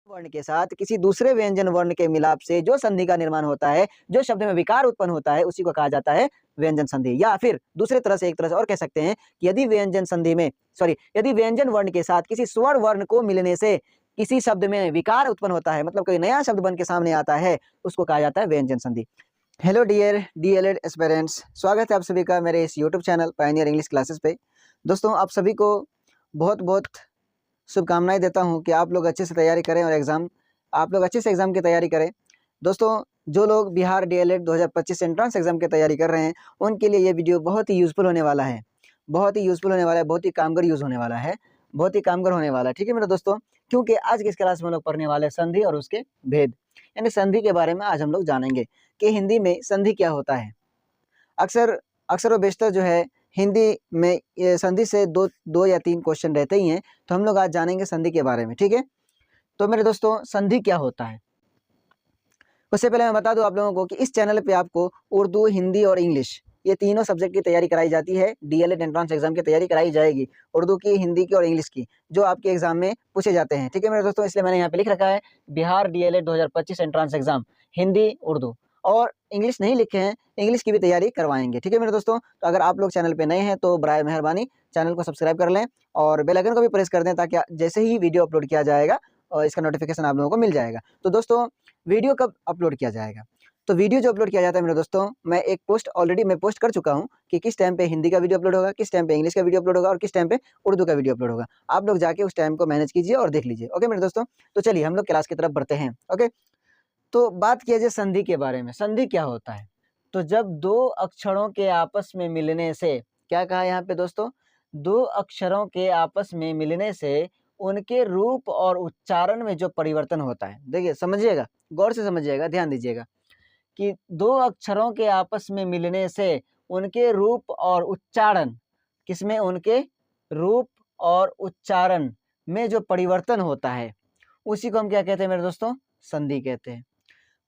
वर्ण के साथ किसी दूसरे व्यंजन वर्ण के मिलाप से जो संधि का निर्माण होता है, जो शब्द में विकार उत्पन्न होता है, उसी को कहा जाता है व्यंजन संधि। या फिर दूसरे तरह से, एक तरह से और कह सकते हैं कि यदि व्यंजन वर्ण के साथ किसी स्वर्ण वर्ण को मिलने से किसी शब्द में विकार उत्पन्न होता है, मतलब कोई नया शब्द बन के सामने आता है, उसको कहा जाता है व्यंजन संधि। हेलो डियर डीएलएड एस्पिरेंट्स, स्वागत है आप सभी का मेरे इस YouTube channel Pioneer English classes पे। दोस्तों, आप सभी को बहुत बहुत शुभकामनाएं देता हूं कि आप लोग अच्छे से तैयारी करें और आप लोग अच्छे से एग्ज़ाम की तैयारी करें। दोस्तों, जो लोग बिहार डीएलएड 2025 एंट्रेंस एग्जाम की तैयारी कर रहे हैं, उनके लिए ये वीडियो बहुत ही यूज़फुल होने वाला है, बहुत ही यूज़फुल होने वाला है, बहुत ही कामगर यूज़ होने वाला है, बहुत ही कामगर होने वाला है। ठीक है मेरे दोस्तों, क्योंकि आज की इस क्लास में हम लोग पढ़ने वाले हैं संधि और उसके भेद, यानी संधि के बारे में आज हम लोग जानेंगे कि हिंदी में संधि क्या होता है। अक्सर व बेशतर जो है हिंदी में ये संधि से दो या तीन क्वेश्चन रहते ही हैं, तो हम लोग आज जानेंगे संधि के बारे में। ठीक है, तो मेरे दोस्तों, संधि क्या होता है उससे पहले मैं बता दूं आप लोगों को कि इस चैनल पे आपको उर्दू, हिंदी और इंग्लिश, ये तीनों सब्जेक्ट की तैयारी कराई जाती है। डीएलएड एंट्रेंस एग्जाम की तैयारी कराई जाएगी, उर्दू की, हिंदी की और इंग्लिश की, जो आपके एग्जाम में पूछे जाते हैं। ठीक है मेरे दोस्तों, इसलिए मैंने यहाँ पे लिख रखा है Bihar DElEd 2025 entrance exam, Hindi, Urdu और इंग्लिश नहीं लिखे हैं, इंग्लिश की भी तैयारी करवाएंगे। ठीक है मेरे दोस्तों, तो अगर आप लोग चैनल पे नए हैं तो बराए मेहरबानी चैनल को सब्सक्राइब कर लें और बेल आइकन को भी प्रेस कर दें, ताकि जैसे ही वीडियो अपलोड किया जाएगा और इसका नोटिफिकेशन आप लोगों को मिल जाएगा। तो दोस्तों, वीडियो कब अपलोड किया जाएगा? तो वीडियो जो अपलोड किया जाता है मेरे दोस्तों, मैं एक पोस्ट ऑलरेडी मैं पोस्ट कर चुका हूं कि किस टाइम पे हिंदी का वीडियो अपलोड होगा, किस टाइम पे इंग्लिश का वीडियो अपलोड होगा और किस टाइम पे उर्दू का वीडियो अपलोड होगा। आप लोग जाके उस टाइम को मैनेज कीजिए और देख लीजिए। ओके मेरे दोस्तों, तो चलिए हम लोग क्लास की तरफ बढ़ते हैं। ओके, तो बात किया जाए संधि के बारे में। संधि क्या होता है? तो जब दो अक्षरों के आपस में मिलने से, क्या कहा यहाँ पे दोस्तों, दो अक्षरों के आपस में मिलने से उनके रूप और उच्चारण में जो परिवर्तन होता है, देखिए समझिएगा, गौर से समझिएगा, ध्यान दीजिएगा कि दो अक्षरों के आपस में मिलने से उनके रूप और उच्चारण, किसमें? उनके रूप और उच्चारण में जो परिवर्तन होता है, उसी को हम क्या कहते हैं मेरे दोस्तों? संधि कहते हैं।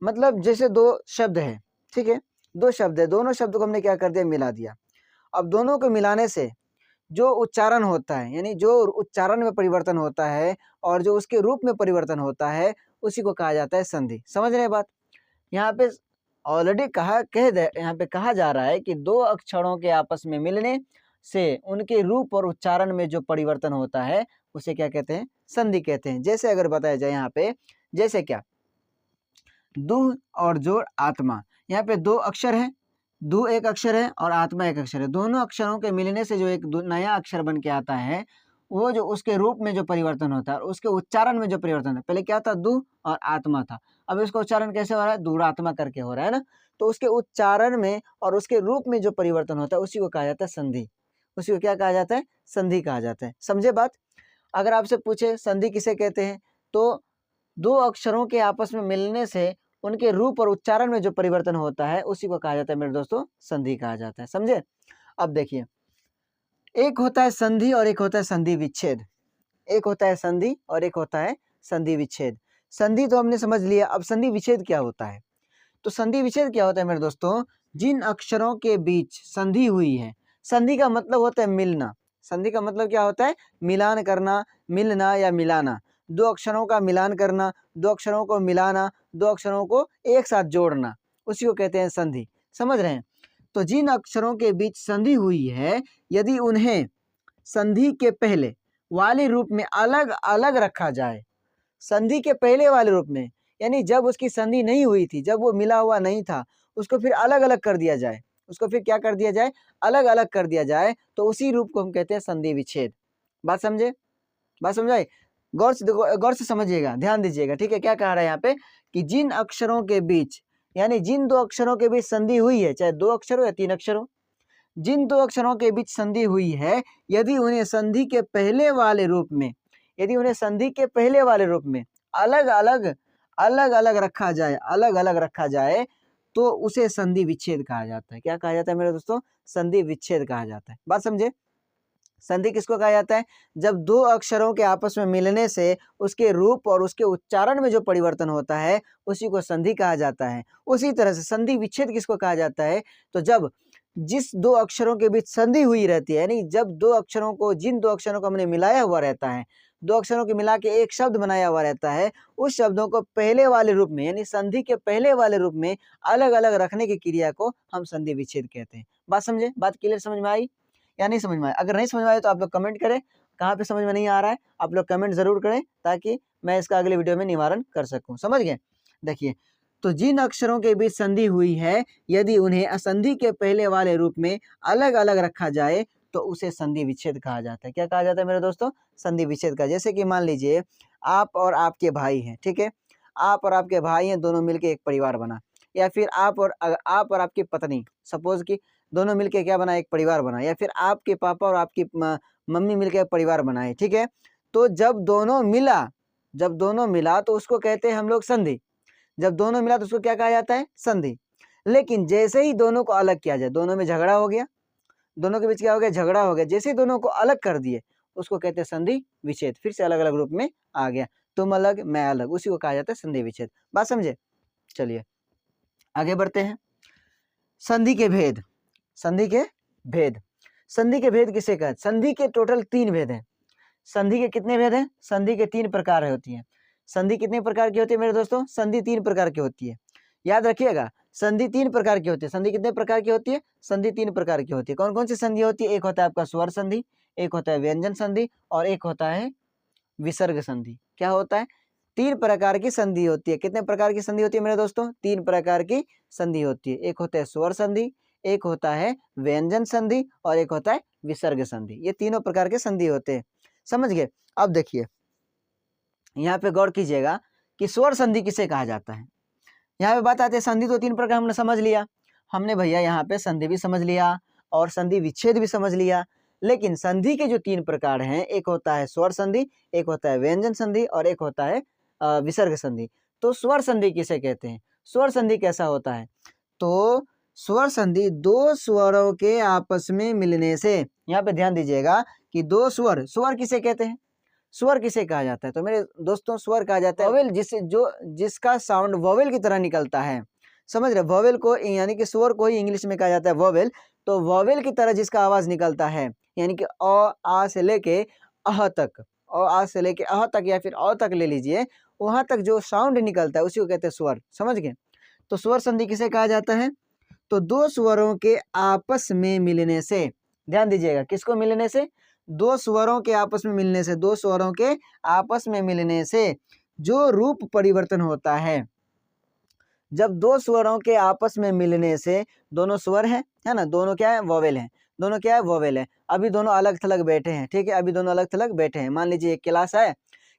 मतलब जैसे दो शब्द है, ठीक है, दो शब्द है, दोनों शब्दों को हमने क्या कर दिया? मिला दिया। अब दोनों को मिलाने से जो उच्चारण होता है, यानी जो उच्चारण में परिवर्तन होता है और जो उसके रूप में परिवर्तन होता है, उसी को कहा जाता है संधि। समझ रहे हैं बात? यहाँ पे ऑलरेडी यहाँ पे कहा जा रहा है कि दो अक्षरों के आपस में मिलने से उनके रूप और उच्चारण में जो परिवर्तन होता है, उसे क्या कहते हैं? संधि कहते हैं। जैसे अगर बताया जाए यहाँ पे, जैसे क्या, दुह और जोड़ आत्मा, यहाँ पे दो अक्षर है, दु एक अक्षर है और आत्मा एक अक्षर है। दोनों अक्षरों के मिलने से जो एक नया अक्षर बन के आता है, वो जो उसके रूप में जो परिवर्तन होता है और उसके उच्चारण में जो परिवर्तन है, पहले क्या था? दु और आत्मा था, अब इसका उच्चारण कैसे हो रहा है? दूरात्मा करके हो रहा है ना। तो उसके उच्चारण में और उसके रूप में जो परिवर्तन होता है, उसी को कहा जाता है संधि। उसी को क्या कहा जाता है? संधि कहा जाता है। समझे बात? अगर आपसे पूछे संधि किसे कहते हैं, तो दो अक्षरों के आपस में मिलने से उनके रूप और उच्चारण में जो परिवर्तन होता है, उसी को कहा जाता है मेरे दोस्तों संधि कहा जाता है। समझे? अब देखिए, एक होता है संधि और एक होता है संधि विच्छेद। एक होता है संधि और एक होता है संधि विच्छेद। संधि तो हमने समझ लिया, अब संधि विच्छेद क्या होता है? तो संधि विच्छेद क्या होता है मेरे दोस्तों? जिन अक्षरों के बीच संधि हुई है, संधि का मतलब होता है मिलना। संधि का मतलब क्या होता है? मिलान करना, मिलना या मिलाना। दो अक्षरों का मिलान करना, दो अक्षरों को मिलाना, दो अक्षरों को एक साथ जोड़ना, उसी को कहते हैं संधि। समझ रहे हैं? तो जिन अक्षरों के बीच संधि हुई है, यदि उन्हें संधि के पहले वाले रूप में अलग अलग रखा जाए, संधि के पहले वाले रूप में, यानी जब उसकी संधि नहीं हुई थी, जब वो मिला हुआ नहीं था, उसको फिर अलग अलग कर दिया जाए, उसको फिर क्या कर दिया जाए? अलग अलग कर दिया जाए, तो उसी रूप को हम कहते हैं संधि विच्छेद। बात समझे? बात समझाए? गौर से समझिएगा, ध्यान दीजिएगा। ठीक है, क्या कह रहा है यहाँ पे कि जिन अक्षरों के बीच, यानी जिन दो अक्षरों के बीच संधि हुई है, चाहे दो अक्षर हो या तीन अक्षर हो, जिन दो अक्षरों के बीच संधि हुई है, यदि उन्हें संधि के पहले वाले रूप में, यदि उन्हें संधि के पहले वाले रूप में अलग अलग रखा जाए, अलग अलग रखा जाए, तो उसे संधि विच्छेद कहा जाता है। क्या कहा जाता है मेरे दोस्तों? संधि विच्छेद कहा जाता है। बात समझे? संधि किसको कहा जाता है? जब दो अक्षरों के आपस में मिलने से उसके रूप और उसके उच्चारण में जो परिवर्तन होता है, उसी को संधि कहा जाता है। उसी तरह से संधि विच्छेद किसको कहा जाता है? तो जब जिस दो अक्षरों के बीच संधि हुई रहती है, यानी जब दो अक्षरों को, जिन दो अक्षरों को हमने मिलाया हुआ रहता है, दो अक्षरों के मिला के एक शब्द बनाया हुआ रहता है, उस शब्दों को पहले वाले रूप में यानी संधि के पहले वाले रूप में अलग अलग रखने की क्रिया को हम संधि विच्छेद कहते हैं। बात समझे? बात क्लियर समझ में आई या नहीं समझ में आई? अगर नहीं समझ में आए तो आप लोग कमेंट करें, कहाँ पे समझ में नहीं आ रहा है आप लोग कमेंट जरूर करें, ताकि मैं इसका अगले वीडियो में निवारण कर सकूं। समझ गए? देखिए, तो जिन अक्षरों के बीच संधि हुई है, यदि उन्हें असंधि के पहले वाले रूप में अलग अलग रखा जाए तो उसे संधि विच्छेद कहा जाता है। क्या कहा जाता है मेरे दोस्तों? संधि विच्छेद का। जैसे कि मान लीजिए आप और आपके भाई हैं, ठीक है, आप और आपके भाई हैं, दोनों मिलके एक परिवार बना, या फिर आप और आपकी पत्नी, सपोज कि दोनों मिलके क्या बना, एक परिवार बना, या फिर आपके पापा और आपकी मम्मी मिलके एक परिवार बनाए, ठीक है। तो जब दोनों मिला तो उसको कहते हैं हम लोग संधि। जब दोनों मिला तो उसको क्या कहा जाता है? संधि। लेकिन जैसे ही दोनों को अलग किया जाए, दोनों में झगड़ा हो गया, दोनों के बीच क्या हो गया? झगड़ा हो गया। जैसे ही दोनों को अलग कर दिए उसको कहते हैं संधि विच्छेद। फिर से अलग अलग रूप में आ गया, तुम अलग मैं अलग, उसी को कहा जाता है संधि विच्छेद। बात समझे? चलिए आगे बढ़ते हैं। संधि के भेद। संधि के भेद, संधि के भेद किसे कहते हैं? संधि के टोटल 3 भेद हैं। संधि के कितने भेद हैं? संधि के 3 प्रकार होती हैं। संधि कितने प्रकार की होती है मेरे दोस्तों? संधि 3 प्रकार की होती है। याद रखिएगा, संधि 3 प्रकार की होती है। संधि कितने प्रकार की होती है? संधि 3 प्रकार की होती है। कौन कौन सी संधि होती है? एक होता है आपका स्वर संधि, एक होता है व्यंजन संधि, और एक होता है विसर्ग संधि। क्या होता है? 3 प्रकार की संधि होती है। कितने प्रकार की संधि होती है मेरे दोस्तों? 3 प्रकार की संधि होती है। एक होता है स्वर संधि, एक होता है व्यंजन संधि, और एक होता है विसर्ग संधि। ये तीनों प्रकार के संधि होते हैं। समझ गए? अब देखिए यहाँ पे गौर कीजिएगा कि स्वर संधि किसे कहा जाता है। यहाँ पे बात आती है, संधि तो 3 प्रकार हमने समझ लिया, हमने भैया यहाँ पे संधि भी समझ लिया और संधि विच्छेद भी समझ लिया। लेकिन संधि के जो 3 प्रकार हैं, एक होता है स्वर संधि, एक होता है व्यंजन संधि, और एक होता है विसर्ग संधि। तो स्वर संधि किसे कहते हैं? स्वर संधि कैसा होता है? तो स्वर संधि 2 स्वरों के आपस में मिलने से, यहाँ पे ध्यान दीजिएगा कि 2 स्वर किसे कहते हैं? स्वर किसे कहा जाता है? तो मेरे दोस्तों स्वर कहा जाता है वोवेल जिसका साउंड वोवेल की तरह निकलता है। समझ रहे? वोवेल को यानी कि स्वर को ही इंग्लिश में कहा जाता है वोवेल। तो वोवेल की तरह जिसका आवाज निकलता है, यानी कि अ आ से लेके अह तक, अ आ से लेके अह तक या फिर अ तक ले लीजिए, वहां तक जो साउंड निकलता है उसी को कहते हैं स्वर। समझ गए? तो स्वर संधि किसे कहा जाता है? तो 2 स्वरों के आपस में मिलने से, ध्यान दीजिएगा, किसको मिलने से? 2 स्वरों के आपस में मिलने से, 2 स्वरों के आपस में मिलने से जो रूप परिवर्तन होता है। जब 2 स्वरों के आपस में मिलने से, दोनों स्वर है ना, दोनों क्या है? वोवेल है। दोनों क्या है? वोवेल है। अभी दोनों अलग थलग बैठे हैं, ठीक है, अभी दोनों अलग थलग बैठे हैं। मान लीजिए एक क्लास है,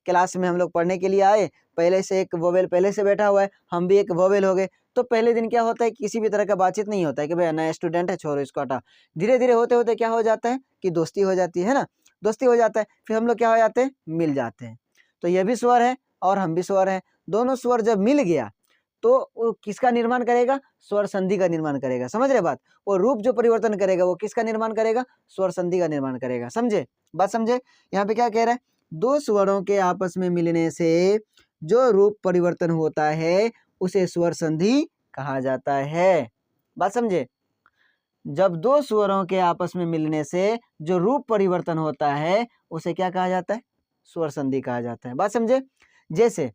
क्लास में हम लोग पढ़ने के लिए आए, पहले से एक वोवेल पहले से बैठा हुआ है, हम भी एक वोवेल हो गए। तो पहले दिन क्या होता है? किसी भी तरह का बातचीत नहीं होता है कि भाई नया स्टूडेंट है, छोड़ो इसको हटा। धीरे धीरे होते होते क्या हो जाता है कि दोस्ती हो जाती है ना, दोस्ती हो जाता है, फिर हम लोग क्या हो जाते हैं? मिल जाते हैं। तो ये भी स्वर है और हम भी स्वर हैं, दोनों स्वर जब मिल गया तो वो किसका निर्माण करेगा? स्वर संधि का निर्माण करेगा। समझ रहे बात? वो रूप जो परिवर्तन करेगा वो किसका निर्माण करेगा? स्वर संधि का निर्माण करेगा। समझे? बात समझे? यहाँ पे क्या कह रहा है? 2 स्वरों के आपस में मिलने से जो रूप परिवर्तन होता है उसे स्वर संधि कहा जाता है। बात समझे? जब 2 स्वरों के आपस में मिलने से जो रूप परिवर्तन होता है उसे क्या कहा जाता है? स्वर संधि कहा जाता है। बात समझे? जैसे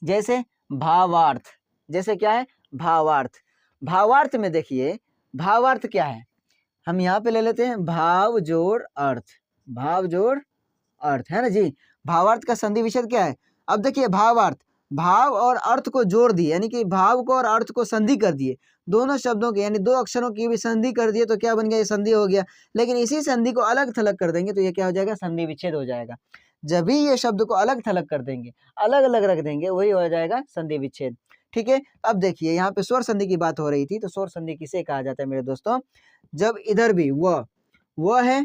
जैसे भावार्थ, जैसे क्या है? भावार्थ। भावार्थ में देखिए, भावार्थ क्या है? हम यहाँ पे ले लेते हैं भाव जोड़ अर्थ, भाव जोड़ अर्थ, है ना जी। भावार्थ का संधि विच्छेद क्या है? अब देखिए भावार्थ, भाव और अर्थ को जोड़ दिए, यानी कि भाव को और अर्थ को संधि कर दिए, दोनों शब्दों के यानी 2 अक्षरों की भी संधि कर दिए, तो क्या बन गया? ये संधि हो गया। लेकिन इसी संधि को अलग थलग कर देंगे तो ये क्या हो जाएगा? संधि विच्छेद हो जाएगा। जब भी ये शब्द को अलग थलग कर देंगे, अलग अलग रख देंगे, वही हो जाएगा संधि विच्छेद। ठीक है? अब देखिए यहाँ पे स्वर संधि की बात हो रही थी, तो स्वर संधि किसे कहा जाता है मेरे दोस्तों? जब इधर भी व है,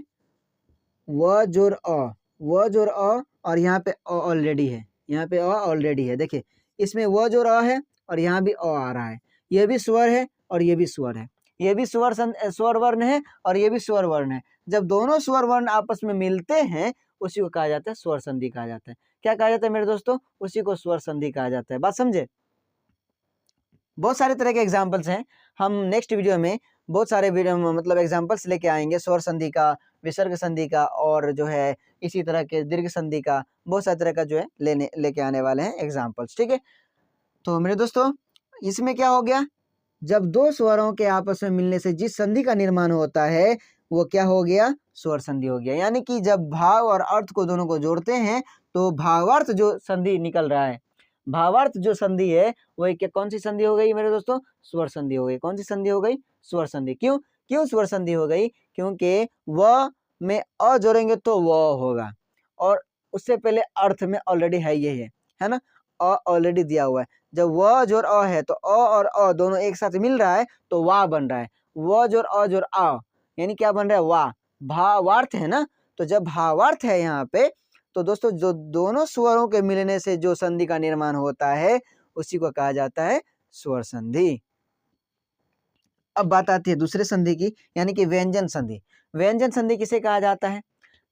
व जोड़ अ, व जोड़ अ, और यहाँ पे अ ऑलरेडी है, यहाँ पे अ ऑलरेडी है। देखिए इसमें व जोड़ अ है और यहाँ भी अ आ रहा है, ये भी स्वर है और ये भी स्वर है, ये भी स्वर वर्ण है और ये भी स्वर वर्ण है। जब दोनों स्वर वर्ण आपस में मिलते हैं उसी को कहा जाता है स्वर संधि कहा जाता है। क्या कहा जाता है मेरे दोस्तों? उसी को स्वर संधि कहा जाता है। बात समझे? बहुत सारे तरह के एग्जाम्पल्स हैं, हम नेक्स्ट वीडियो में बहुत सारे वीडियो मतलब एग्जाम्पल्स लेके आएंगे स्वर संधि का, विसर्ग संधि का और जो है इसी तरह के दीर्घ संधि का बहुत सारे तरह का जो है लेके आने वाले हैं एग्जाम्पल्स। ठीक है, तो मेरे दोस्तों इसमें क्या हो गया, जब दो स्वरों के आपस में मिलने से जिस संधि का निर्माण होता है वो क्या हो गया, स्वर संधि हो गया। यानी कि जब भाव और अर्थ को दोनों को जोड़ते हैं तो भावार्थ जो संधि निकल रहा है, भावार्थ जो संधि है वो एक कौन सी संधि हो गई मेरे दोस्तों, स्वर संधि हो गई। कौन सी संधि हो गई, स्वर संधि। क्यों क्यों स्वर संधि हो गई, क्योंकि व में अ जोड़ेंगे तो व होगा और उससे पहले अर्थ में ऑलरेडी है ये है ना, अ ऑलरेडी दिया हुआ है। जब व जोड़ अ है तो अ और अ दोनों एक साथ मिल रहा है तो वा बन रहा है। व जोड़ अ जोड़ आ यानी क्या बन रहा है, वा। भावार्थ है ना, तो जब भावार्थ है यहाँ पे तो दोस्तों जो दोनों स्वरों के मिलने से जो संधि का निर्माण होता है उसी को कहा जाता है स्वर संधि। अब बात आती है दूसरे संधि की, यानी कि व्यंजन संधि। व्यंजन संधि किसे कहा जाता है,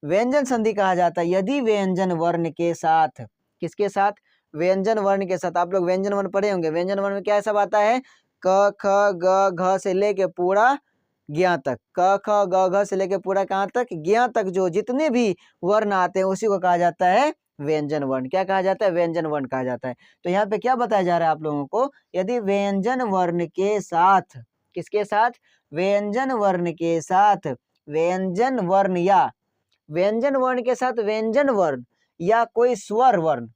व्यंजन संधि कहा जाता है यदि व्यंजन वर्ण के साथ, किसके साथ, व्यंजन वर्ण के साथ। आप लोग व्यंजन वर्ण पढ़े होंगे, व्यंजन वर्ण में क्या सब आता है, क ख ग घ से लेके पूरा ज्ञ तक, क ख ग घ से लेके पूरा कहाँ तक, ज्ञ तक जो जितने भी वर्ण आते हैं उसी को कहा जाता है व्यंजन वर्ण। क्या कहा जाता है, व्यंजन वर्ण कहा जाता है। तो यहाँ पे क्या बताया जा रहा है आप लोगों को, यदि व्यंजन वर्ण के साथ, किसके साथ, व्यंजन वर्ण के साथ व्यंजन वर्ण या व्यंजन वर्ण के साथ व्यंजन वर्ण या कोई स्वर वर्ण,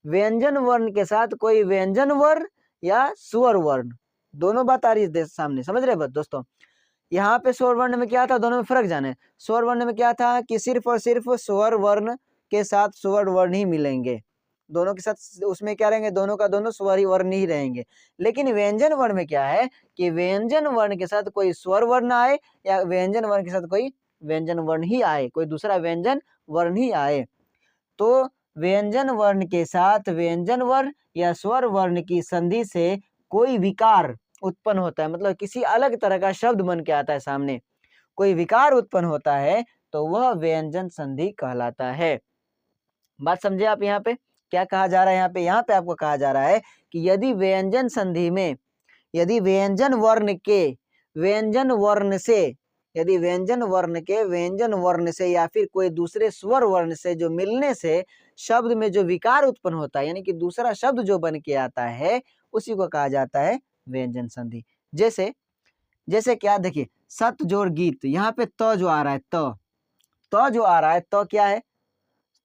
व्यंजन वर्ण के साथ कोई व्यंजन वर्ण या स्वर वर्ण, दोनों बात आ रही है सामने, समझ रहे हैं दोस्तों। यहाँ पे स्वर वर्ण में क्या था, दोनों में फर्क जाने। स्वर वर्ण में क्या था कि सिर्फ और सिर्फ स्वर वर्ण के साथ स्वर वर्ण ही मिलेंगे, दोनों के साथ उसमें क्या रहेंगे, दोनों का दोनों स्वर वर्ण ही रहेंगे। लेकिन व्यंजन वर्ण में क्या है कि व्यंजन वर्ण के साथ कोई स्वर वर्ण आए या व्यंजन वर्ण के साथ कोई व्यंजन वर्ण ही आए, कोई दूसरा व्यंजन वर्ण ही आए, तो व्यंजन वर्ण के साथ व्यंजन वर्ण या स्वर वर्ण की संधि से कोई विकार उत्पन्न होता है, मतलब किसी अलग तरह का शब्द बन के आता है सामने, कोई विकार उत्पन्न होता है तो वह व्यंजन संधि कहलाता है। बात समझे आप, यहाँ पे क्या कहा जा रहा है, यहाँ पे आपको कहा जा रहा है कि यदि व्यंजन संधि में, यदि व्यंजन वर्ण के व्यंजन वर्ण से, यदि व्यंजन वर्ण के व्यंजन वर्ण से या फिर कोई दूसरे स्वर वर्ण से जो मिलने से शब्द में जो विकार उत्पन्न होता है, यानी कि दूसरा शब्द जो बन के आता है उसी को कहा जाता है व्यंजन संधि। जैसे जैसे क्या, देखिए सत जोड़ गीत, यहाँ पे त जो आ रहा है, त जो आ रहा है, त क्या है,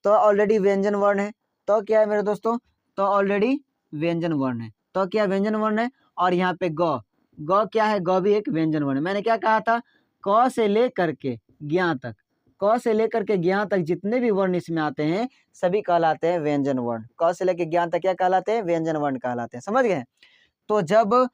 तो ऑलरेडी व्यंजन वर्ण है। तो क्या है मेरे दोस्तों, तो ऑलरेडी व्यंजन वर्ण है, तो क्या व्यंजन वर्ण है। और यहाँ पे ग, ग क्या है, ग भी एक व्यंजन वर्ण है। मैंने क्या कहा था, क से लेकर के ज्ञ तक, क से लेकर के ज्ञ तक जितने भी वर्ण इसमें आते हैं सभी कहलाते हैं व्यंजन वर्ण। क से लेकर ज्ञ तक क्या कहलाते हैं, व्यंजन वर्ण कहलाते हैं, समझ गए। तो जब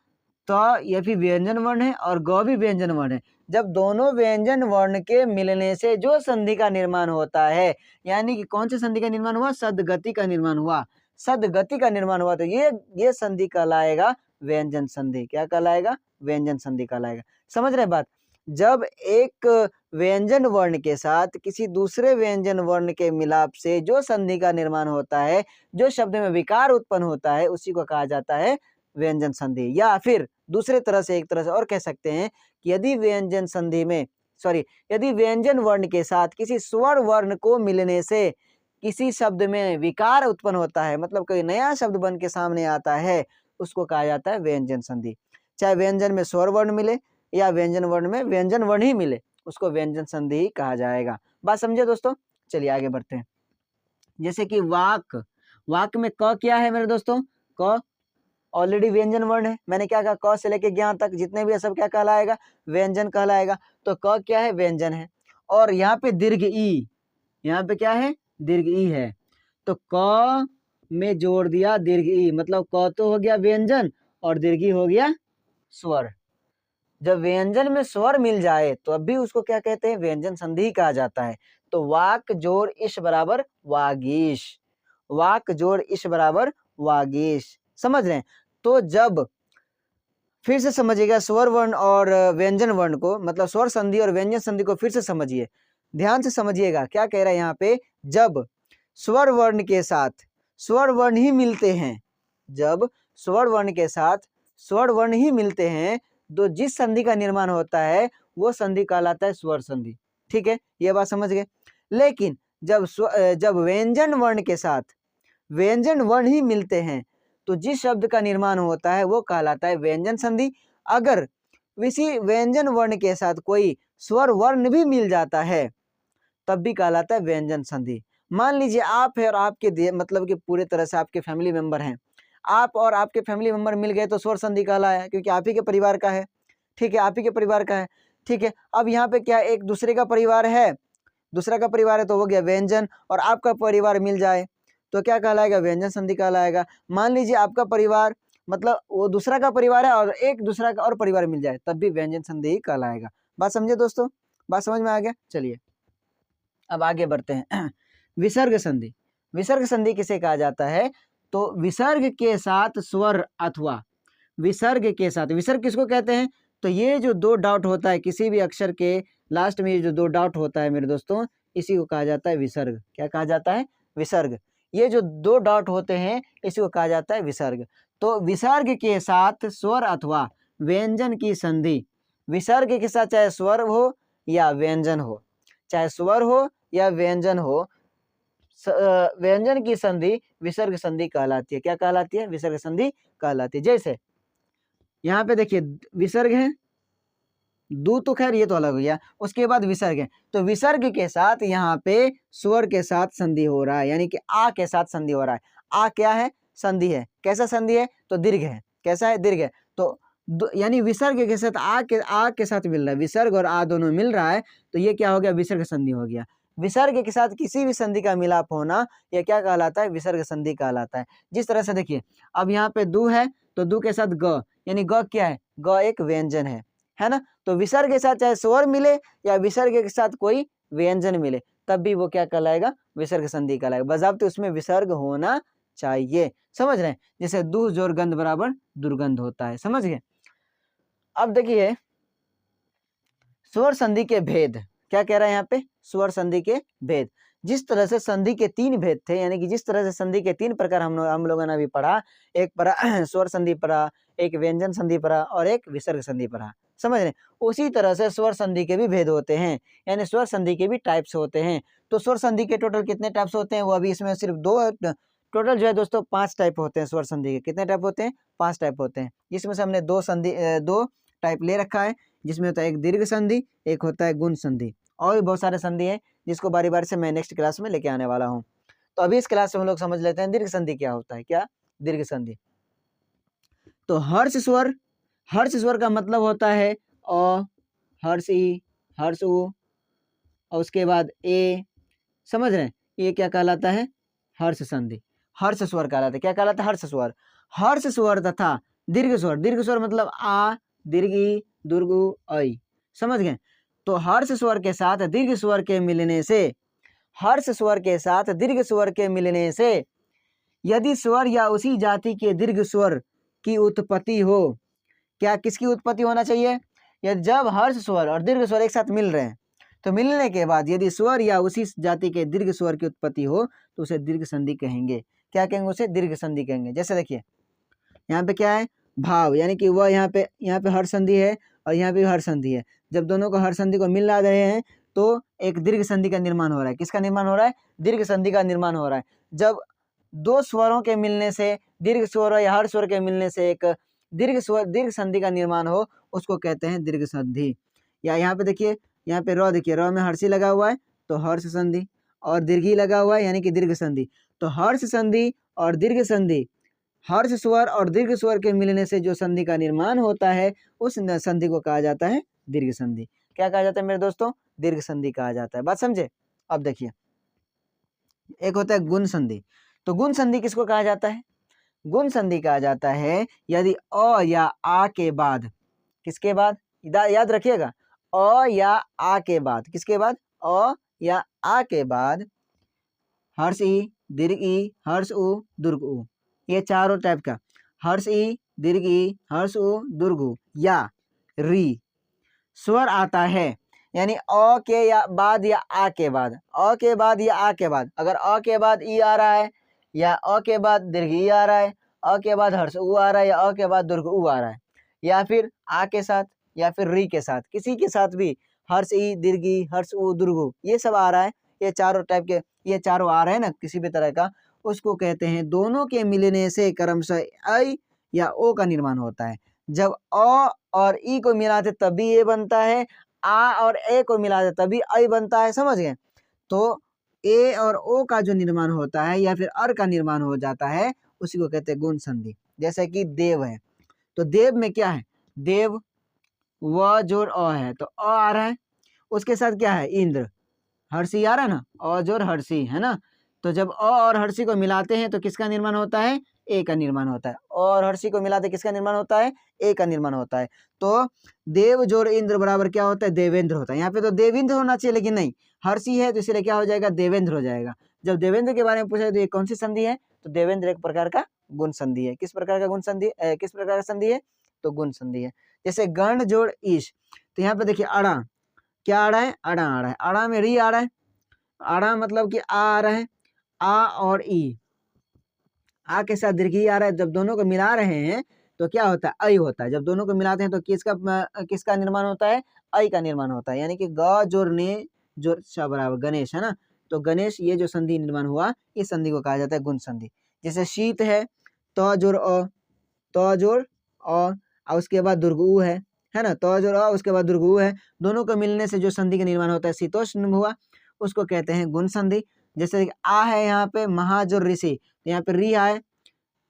त ये भी व्यंजन वर्ण है और ग भी व्यंजन वर्ण है, जब दोनों व्यंजन वर्ण के मिलने से जो संधि का निर्माण होता है, यानी कि कौन सी संधि का निर्माण हुआ, सदगति का निर्माण हुआ, सदगति का निर्माण हुआ, तो ये संधि कहलाएगा व्यंजन संधि। क्या कहलाएगा, व्यंजन संधि कहलाएगा। समझ रहे बात, जब एक व्यंजन वर्ण के साथ किसी दूसरे व्यंजन वर्ण के मिलाप से जो संधि का निर्माण होता है, जो शब्द में विकार उत्पन्न होता है उसी को कहा जाता है व्यंजन संधि। या फिर दूसरे तरह से, एक तरह से और कह सकते हैं कि यदि व्यंजन संधि में, यदि व्यंजन वर्ण के साथ किसी स्वर वर्ण को मिलने से किसी शब्द में विकार उत्पन्न होता है, मतलब कोई नया शब्द बन के सामने आता है, उसको कहा जाता है व्यंजन संधि। चाहे व्यंजन में स्वर वर्ण मिले या व्यंजन वर्ण में व्यंजन वर्ण ही मिले, उसको व्यंजन संधि ही कहा जाएगा। बात समझे दोस्तों, चलिए आगे बढ़ते हैं। जैसे कि वाक, वाक में क क्या है मेरे दोस्तों, क ऑलरेडी व्यंजन वर्ण है। मैंने क्या कहा, क से लेके ज्ञ तक जितने भी है सब क्या कहलाएगा, व्यंजन कहलाएगा। तो क क्या है, व्यंजन है। और यहाँ पे दीर्घ ई, यहाँ पे क्या है, दीर्घ ई है, तो क में जोड़ दिया दीर्घ ई, मतलब क तो हो गया व्यंजन और दीर्घ ई हो गया स्वर। जब व्यंजन में स्वर मिल जाए तो अब भी उसको क्या कहते हैं, व्यंजन संधि कहा जाता है। तो वाक जोड़ इश बराबर वागीश, वाक जोड़ इश बराबर वागीश, समझ रहे हैं। तो जब फिर से समझिएगा स्वर वर्ण और व्यंजन वर्ण को, मतलब स्वर संधि और व्यंजन संधि को फिर से समझिए, ध्यान से समझिएगा क्या कह रहा है यहाँ पे। जब स्वर वर्ण के साथ स्वर वर्ण ही मिलते हैं, जब स्वर वर्ण के साथ स्वर वर्ण ही मिलते हैं तो जिस संधि का निर्माण होता है वो संधि कहलाता है स्वर संधि। ठीक है, ये बात समझ गए। लेकिन जब व्यंजन वर्ण के साथ व्यंजन वर्ण ही मिलते हैं तो जिस शब्द का निर्माण होता है वो कहलाता है व्यंजन संधि। अगर इसी व्यंजन वर्ण के साथ कोई स्वर वर्ण भी मिल जाता है तब भी कहलाता है व्यंजन संधि। मान लीजिए आप है और आपके मतलब कि पूरे तरह से आपके फैमिली मेंबर हैं, आप और आपके फैमिली मेंबर मिल गए तो स्वर संधि कहलाया, क्योंकि आप ही के परिवार का है। ठीक है, आप ही के परिवार का है। ठीक है, अब यहाँ पे क्या एक दूसरे का परिवार है, दूसरा का परिवार है तो हो गया व्यंजन, और आपका परिवार मिल जाए तो क्या कहलाएगा, व्यंजन संधि कहलाएगा। मान लीजिए आपका परिवार मतलब वो दूसरा का परिवार है और एक दूसरा का और परिवार मिल जाए तब भी व्यंजन संधि ही कहलाएगा। बात समझे दोस्तों, बात समझ में आ गया। चलिए अब आगे बढ़ते हैं। विसर्ग संधि, विसर्ग संधि किसे कहा जाता है, तो विसर्ग के साथ स्वर अथवा विसर्ग के साथ, विसर्ग किसको कहते हैं, तो ये जो दो डॉट होता है किसी भी अक्षर के लास्ट में, ये जो दो डॉट होता है मेरे दोस्तों, इसी को कहा जाता है विसर्ग। क्या कहा जाता है, विसर्ग। ये जो दो डॉट होते हैं इसी को कहा जाता है विसर्ग। तो विसर्ग के साथ स्वर अथवा व्यंजन की संधि, विसर्ग के साथ चाहे स्वर हो या व्यंजन हो, चाहे स्वर हो या व्यंजन हो, व्यंजन की संधि विसर्ग संधि कहलाती है। क्या कहलाती है, विसर्ग संधि कहलाती है। जैसे यहाँ पे देखिए विसर्ग है, दू तो खैर ये तो अलग हो गया, उसके बाद विसर्ग है, तो विसर्ग के साथ यहाँ पे स्वर के साथ संधि हो रहा है, यानी कि आ के साथ संधि हो रहा है। आ क्या है, संधि है। कैसा संधि है, तो दीर्घ है। कैसा है, दीर्घ है। तो यानी विसर्ग के साथ आ के साथ मिल रहा है, विसर्ग और आ दोनों मिल रहा है तो ये क्या हो गया, विसर्ग संधि हो गया। विसर्ग के साथ किसी भी संधि का मिलाप होना यह क्या कहलाता है, विसर्ग संधि कहलाता है। जिस तरह से देखिए अब यहाँ पे दू है तो दू के साथ ग, यानी ग क्या है, ग एक व्यंजन है ना। तो विसर्ग के साथ चाहे स्वर मिले या विसर्ग के साथ कोई व्यंजन मिले तब भी वो क्या कहलाएगा, विसर्ग संधि कहलाएगा। बजाबते उसमें विसर्ग होना चाहिए, समझ रहे हैं। जैसे दू जोर गंध बराबर दुर्गंध होता है, समझ गए। अब देखिए स्वर संधि के भेद, क्या कह रहा है यहाँ पे, स्वर संधि के भेद। जिस तरह से संधि के तीन भेद थे, यानी कि जिस तरह से संधि के तीन प्रकार हम लोगों ने अभी पढ़ा, एक पढ़ा स्वर संधि पढ़ा, एक व्यंजन संधि पढ़ा और एक विसर्ग संधि पढ़ा, समझ रहे। उसी तरह से स्वर संधि के भी भेद होते हैं, यानी स्वर संधि के भी टाइप्स होते हैं। तो स्वर संधि के टोटल कितने टाइप्स होते हैं, वो अभी इसमें सिर्फ दो, टोटल जो है दोस्तों 5 टाइप होते हैं स्वर संधि के। कितने टाइप होते हैं, 5 टाइप होते हैं। जिसमें से हमने दो टाइप ले रखा है, जिसमें होता है एक दीर्घ संधि, एक होता है गुण संधि, और भी बहुत सारे संधि है जिसको बारी बारी से मैं नेक्स्ट क्लास में लेके आने वाला हूँ। तो अभी इस क्लास में हम लोग समझ लेते हैं दीर्घ संधि क्या होता है। क्या, दीर्घ संधि। तो हर्ष स्वर का मतलब होता है अ, हर्ष ई, हर्ष उ, और उसके बाद ए, समझ रहे हैं। ये क्या कहलाता है, हर्ष संधि, हर्ष स्वर कहलाता है। क्या कहलाता है, हर्ष स्वर। हर्ष स्वर तथा दीर्घ स्वर मतलब आ, दीर्घ ई, दुर्ग उ, ऐ, समझ गए। तो हर्ष स्वर के साथ दीर्घ स्वर के मिलने से, हर्ष स्वर के साथ दीर्घ स्वर के मिलने से यदि स्वर या उसी जाति के दीर्घ स्वर की उत्पत्ति हो, क्या किसकी उत्पत्ति होना चाहिए, या जब हर्ष स्वर और दीर्घ स्वर एक साथ मिल रहे हैं तो मिलने के बाद यदि स्वर या उसी जाति के दीर्घ स्वर की उत्पत्ति हो तो उसे दीर्घ संधि कहेंगे। क्या कहेंगे, उसे दीर्घ संधि कहेंगे। जैसे देखिए यहाँ पे क्या है, भाव, यानी कि वह यहाँ पे हर संधि है और यहाँ पे हर संधि है। जब दोनों को हर संधि को मिला रहे हैं तो एक दीर्घ संधि का निर्माण हो रहा है। किसका निर्माण हो रहा है, दीर्घ संधि का निर्माण हो रहा है। जब दो स्वरों के मिलने से, दीर्घ स्वर या हर स्वर के मिलने से एक दीर्घ संधि का निर्माण हो, उसको कहते हैं दीर्घ संधि। या यहाँ पे देखिए, यहाँ पे र देखिए, र में हर्षी लगा हुआ है तो हर्ष संधि, और दीर्घी लगा हुआ है यानी कि दीर्घ संधि। तो हर्ष संधि और दीर्घ संधि, हर्ष स्वर और दीर्घ स्वर के मिलने से जो संधि का निर्माण होता है उस संधि को कहा जाता है दीर्घ संधि। क्या कहा जाता है मेरे दोस्तों, दीर्घ संधि कहा जाता है। बात समझे। अब देखिए एक होता है गुण संधि। तो गुण संधि किसको कहा जाता है, गुण संधि कहा जाता है यदि अ या आ के बाद, किसके बाद, याद रखिएगा, अ या आ के बाद, किसके बाद, अ या आ के बाद हर्ष ई, दीर्घ ई, हर्ष उ, दुर्ग उ, ये चारों टाइप का, हर्ष ई, दीर्घ ई, हर्ष उ, दुर्ग उ या री स्वर आता है, यानी अ के या बाद या आ के बाद, अ के बाद या आ के बाद, अगर अ के बाद ई आ रहा है या अ के बाद दीर्घ ई आ रहा है, अ के बाद हर्ष उ आ रहा है या अ के बाद दुर्ग उ आ रहा है, या फिर आ के साथ या फिर री के साथ, किसी के साथ भी हर्ष ई दीर्घी, हर्ष उ दुर्गु, ये सब आ रहा है, ये चारों टाइप के, ये चारों आ रहे हैं ना किसी भी तरह का, उसको कहते हैं दोनों के मिलने से क्रमशः ऐ या ओ का निर्माण होता है। जब अ और ई को मिलाते तभी ए बनता है, आ और ए को मिलाते तभी ऐ बनता है, समझ गए। तो ए और ओ का जो निर्माण होता है या फिर अर का निर्माण हो जाता है, उसी को कहते हैं गुण संधि। जैसे कि देव है, तो देव में क्या है, देव व जोड़ अ है, तो अ आ रहा है, उसके साथ क्या है, इंद्र, हर्षी आ रहा है ना, अ जोड़ हर्षी है ना। तो जब अ और हर्षी को मिलाते हैं तो किसका निर्माण होता है, ए का निर्माण होता है। और हर्षी को मिलाते किसका निर्माण होता है, ए का निर्माण होता है। तो देव जोड़ इंद्र बराबर क्या होता है, देवेंद्र होता है। यहाँ पे तो देवेंद्र होना चाहिए लेकिन नहीं, हर्षी है तो इसलिए क्या हो जाएगा, देवेंद्र हो जाएगा। जब देवेंद्र के बारे में पूछा तो ये कौन सी संधि है, तो देवेंद्र एक प्रकार का गुण संधि है। किस प्रकार का गुण संधि, किस प्रकार का संधि है, तो गुण संधि है। जैसे गण जोड़ ईश, तो यहाँ पे देखिए अड़ा, क्या आ रहा है, अड़ा आ रहा है, अड़ा में री आ रहा है, अड़ा मतलब कि आ रहा है, आ और ई, आ के साथ दीर्घी आ रहा है, जब दोनों को मिला रहे हैं तो क्या होता है, ऐ होता है। जब दोनों को मिलाते हैं तो किसका निर्माण होता है, ऐ का निर्माण होता है। यानी कि ग जोड़ ने जोड़ श बराबर गणेश है ना, तो गणेश ये जो संधि निर्माण हुआ, इस संधि को कहा जाता है गुण संधि। जैसे शीत है, त जोड़ अ, त जोड़ अ और उसके बाद दुर्ग उ है ना, त जोड़ अ उसके बाद दुर्ग उ है, दोनों को मिलने से जो संधि का निर्माण होता है शीतोष्ण हुआ, उसको कहते हैं गुण संधि। जैसे आ है यहाँ पे महाजोर ऋषि, यहाँ पे री आए,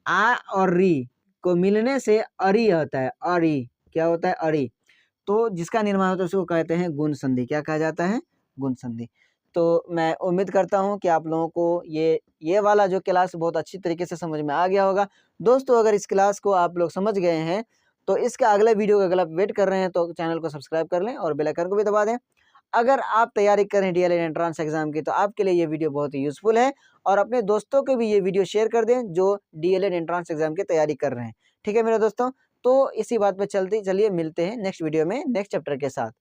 आ और री को मिलने से अरी होता है, अरी क्या होता है, अरी, तो जिसका निर्माण होता है उसको कहते हैं गुण संधि। क्या कहा जाता है, गुण संधि। तो मैं उम्मीद करता हूँ कि आप लोगों को ये वाला जो क्लास बहुत अच्छी तरीके से समझ में आ गया होगा। दोस्तों अगर इस क्लास को आप लोग समझ गए हैं तो इसका अगले वीडियो का अगर आप वेट कर रहे हैं तो चैनल को सब्सक्राइब कर लें और बेल आइकन को भी दबा दें। अगर आप तैयारी कर रहे हैं डीएलएड एंट्रेंस एग्जाम की तो आपके लिए ये वीडियो बहुत ही यूजफुल है, और अपने दोस्तों को भी ये वीडियो शेयर कर दें जो डीएलएड एंट्रेंस एग्जाम की तैयारी कर रहे हैं। ठीक है मेरे दोस्तों, तो इसी बात पे चलिए मिलते हैं नेक्स्ट वीडियो में नेक्स्ट चैप्टर के साथ।